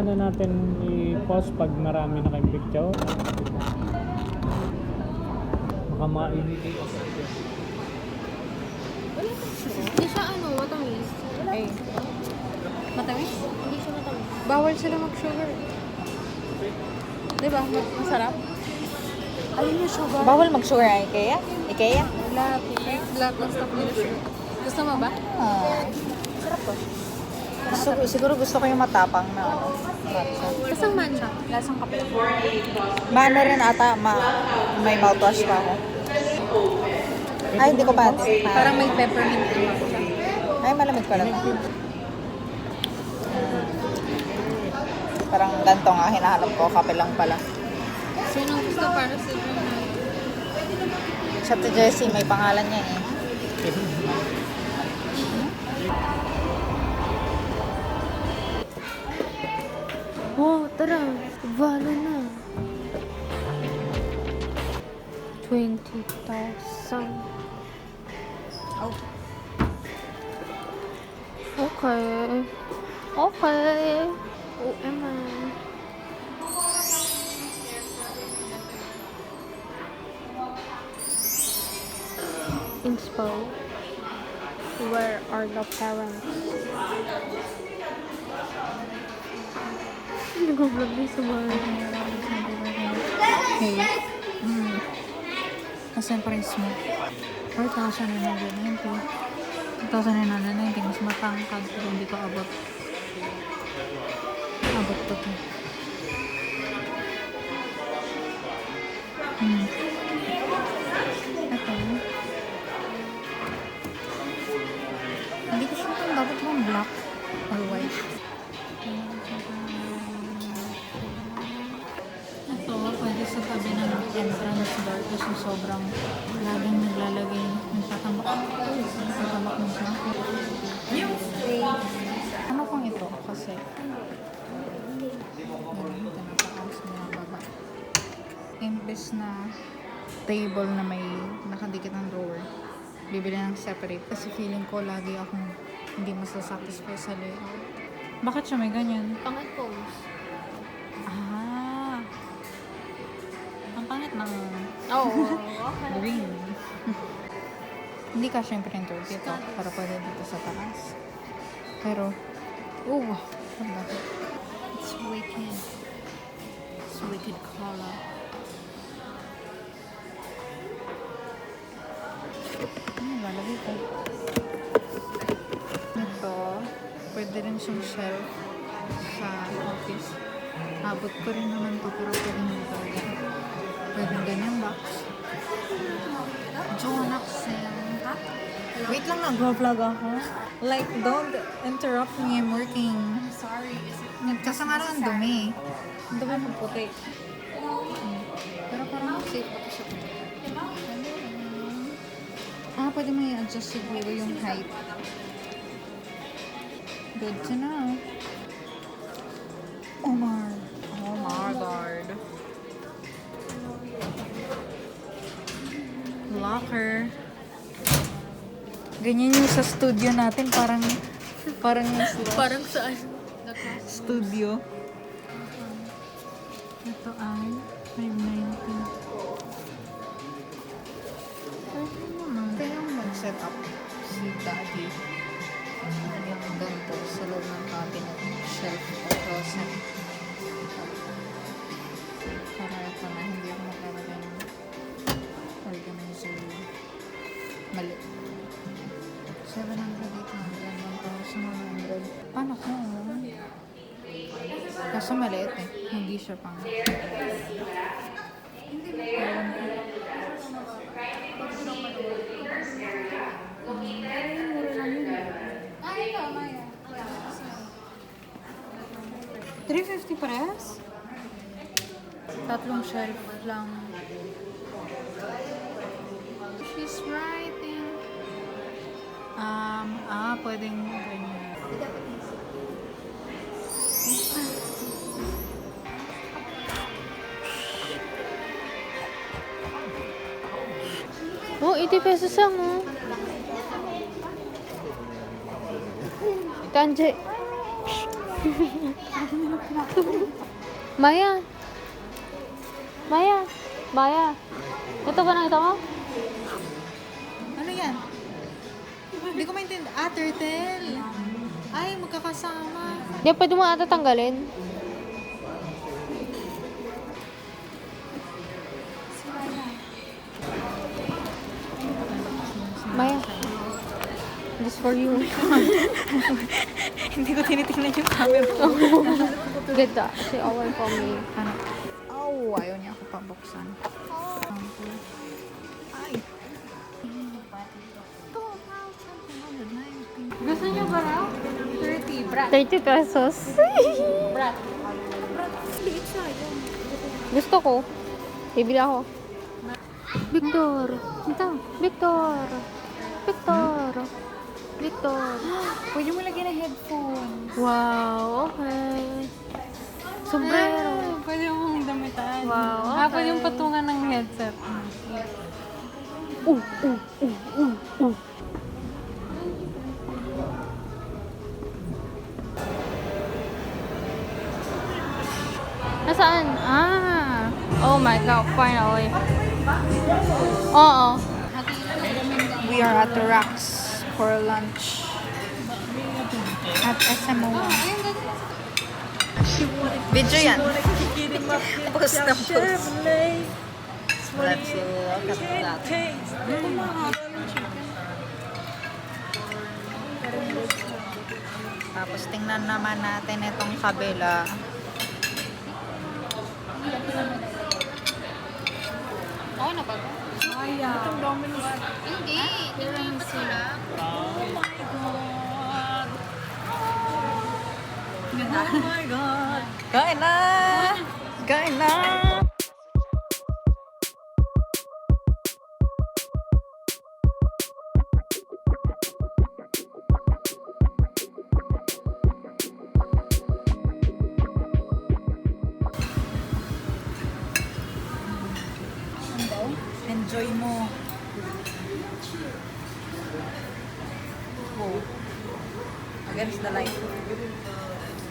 na natin i-pause pag marami na kayong picture. Baka ma-ibigay ako. Hindi siya matamis. Eh. Matamis? Hindi siya matamis. Bawal sila mag-sugar. Diba? Masarap? Ayun yung sugar. Bawal mag-sugar ang Ikea? Ikea? Lahat. Lahat ng stuff nila sugar. Gusto mo ba? Sarap to. Siguro gusto ko yung matapang na matcha. Kasang matcha. Lasang kape. Maano rin ata, may mouthwash pa ako. Ay, hindi ko pa. Parang may peppermint din siya. Ay, malamig pala to. Parang ganito nga hinahanap ko, kape lang pala. Sino ang gusto para sa journal? Sa to Jessie, may pangalan niya eh. Oh, tara. Valo na. 20,000. Oh. Okay. Okay. OMA. Inspo. Where are the parents? Nag-vlog din sa bahay. Hey. Asan price mo? 4,990. 2,990. Mas matangkad pero hindi ko abot. Abot ko to. Ito. Hindi ko siya kung dapat bang black or white. Ito, pwede sa tabi ng entrance door kasi sobrang laging naglalagay ng tatamak. Tatamak mo siya. Ano kung ito? Kasi ganun, tinataas mo ng baba. Imbes na table na may nakadikit ng drawer, bibili ng separate kasi feeling ko lagi akong hindi masasatisfy sa layout. Bakit siya may ganyan? Pangit pose. Ang pangit ng Oo. green. Hindi ka syempre printer dito para pwede dito sa taas. Pero, It's wicked. It's wicked color. Lalagay ko. Ito, pwede rin siyang shelf sa office. Abot ko rin naman ito pero pwede nyo talaga. Pwede ganyan box. John Axel. Wait lang, nag-vlog ako. Like, don't interrupt me, I'm working. Sorry. Kasi nga lang ang dumi. Ang dumi mo puti. Pero parang safe pa siya. Pwede mo i-adjust siguro yung height. Good to know. Oh my god. Locker. Ganyan yung sa studio natin, parang Parang saan? studio. Ito ay 590. Kaya mag-set up si Daddy yung ganito sa loob ng cabinet, shelf o closet. Para ito na hindi ako maglalagay ng organizer mali. 700 dito, 1,100. Paano ko? Kaso maliit eh. Hindi siya pang... Ewan ko. $350 parehas? Tatlong shelf lang. She's writing. Pwedeng ganyan. Oh, 80 pesos lang, oh. Tanje. Maya. Maya. Maya. Ito ba nakita mo? Ano yan? Hindi ko maintindihan. Ah, turtle. Ay, magkakasama. Di, pwede mo ata tanggalin. Maya. This for you. Hindi ko tinitingnan yung camera. Ganda. Si away for me. Ano? Oh, ayaw niya ako pabuksan. Ay. Gusto niyo ba raw? 30, brat. 30 pesos. Brat. Gusto ko. Bibili ako. Victor. Ito. Victor. Victor. Victor. Pwede mo lagyan ng headphone. Wow. Okay. Sombrero. Pwede mong damitan. Wow, Ah, pwede okay. mong patungan ng headset. Nasaan? Ah. Oh my God. Finally. Oo. We are at the Rocks for lunch. At SMO. Video yan. Post na post. Let's look at that. Tapos tingnan naman natin itong kabila. Okay na ba? Itong Domino's. Hindi. Nilipat ko lang. Oh my God! Kain na! Kain na! Enjoy mo. Oh. Against the light.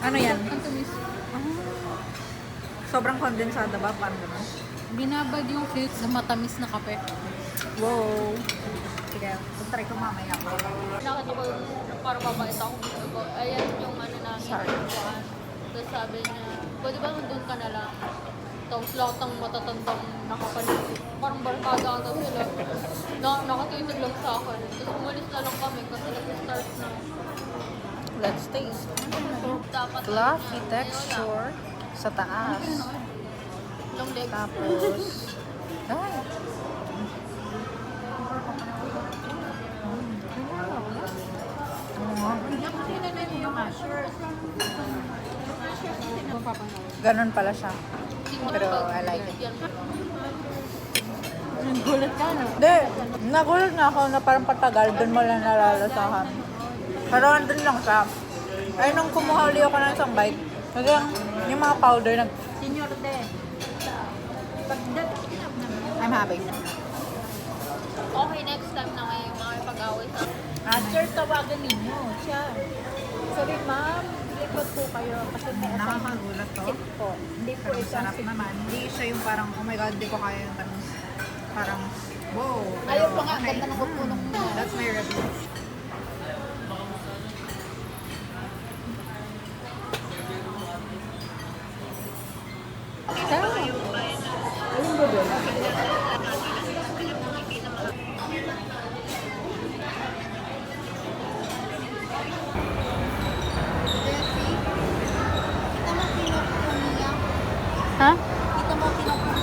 Ano yan? Sobrang kondensada ba? Paano naman? Binabad yung cake sa matamis na kape. Wow! Sige, try ko mamaya. Nakita ko para mabait ako gusto ko. Ayan yung ano namin. Sorry. Tapos sabi niya, pwede ba nandun ka na lang? Tapos lahat ng matatandang nakapaligid. Parang barkada ata sila. Nakatitig lang sa akin. Tapos umalis na lang kami kasi nag-start na. Let's taste. Dapat Fluffy texture sa taas. long legs. Tapos, ay. Ganon pala siya. Pero I like it. Gulat ka, no? Hindi, nagulat nga ako na parang patagal, doon mo lang nalalasahan. Pero andun lang siya. Ay, nung kumuha uli ako ng isang bite, kasi yung mga powder, Senior de. I'm happy. Okay, next time na kayo makipag-away sa Sir, tawagan ninyo. Siya. Sorry, ma'am. Likod po kayo. Kasi may Nakakagulat to. po. Hindi po Pero ito. sarap naman. Hindi siya yung parang, oh my God, di ko kaya yung tanong. Parang, wow. Ayaw pa nga. Okay. Ganda ng kupunong mo. That's my review. Ha? Dito mo kinukuha.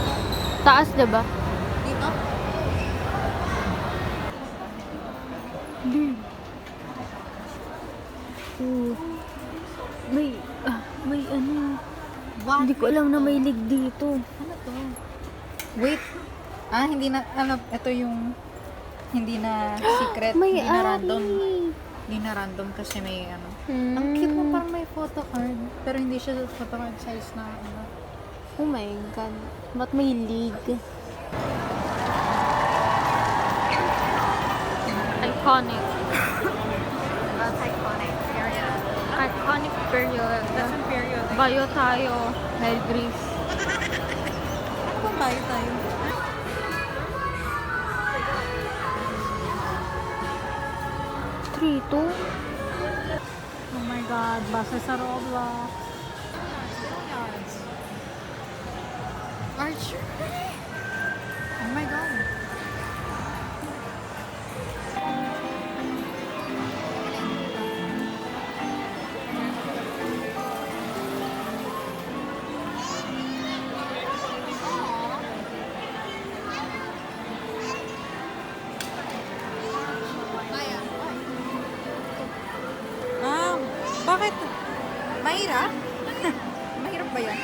Taas, diba? Dito? May ano. What? Hindi ko alam na may lig dito. Ano to? Wait. Ah, hindi na, ano, ito yung, hindi na secret, May hindi na random. ari. Hindi na random kasi may ano. Hmm. Ang cute mo, parang may photo card. Pero hindi siya photo card size na ano. Oh my God. Ba't may lig? Iconic. That's iconic. Period. Iconic period. That's Kayo tayo. Dahil Greece. Ano ba tayo tayo? Three, two. Oh my God, basa sa Roblox. Archer. Oh my God. Bakit? Mahirap? Mahirap ba yan?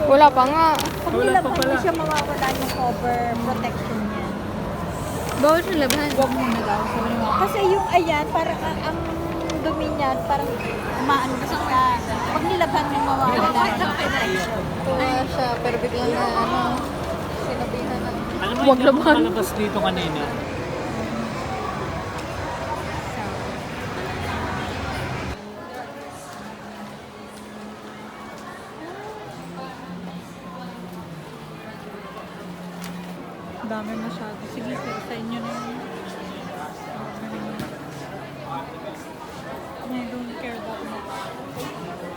Wala pa nga. Pag Wala nilaban pa mo pala. siya, mawawala yung cover protection niya. Bawal siya laban. Huwag muna daw. Sabi mo. Kasi yung ayan, parang ang dumi niya, parang umaano na siya. Pag nilaban mo, mawawala yung protection. Wala siya, pero biglang na ano, sinabihan na. Alam mo, Huwag hindi ako laban. malabas dito kanina. Dami masyado. Sige, sir, sa inyo na yun. I don't care that much.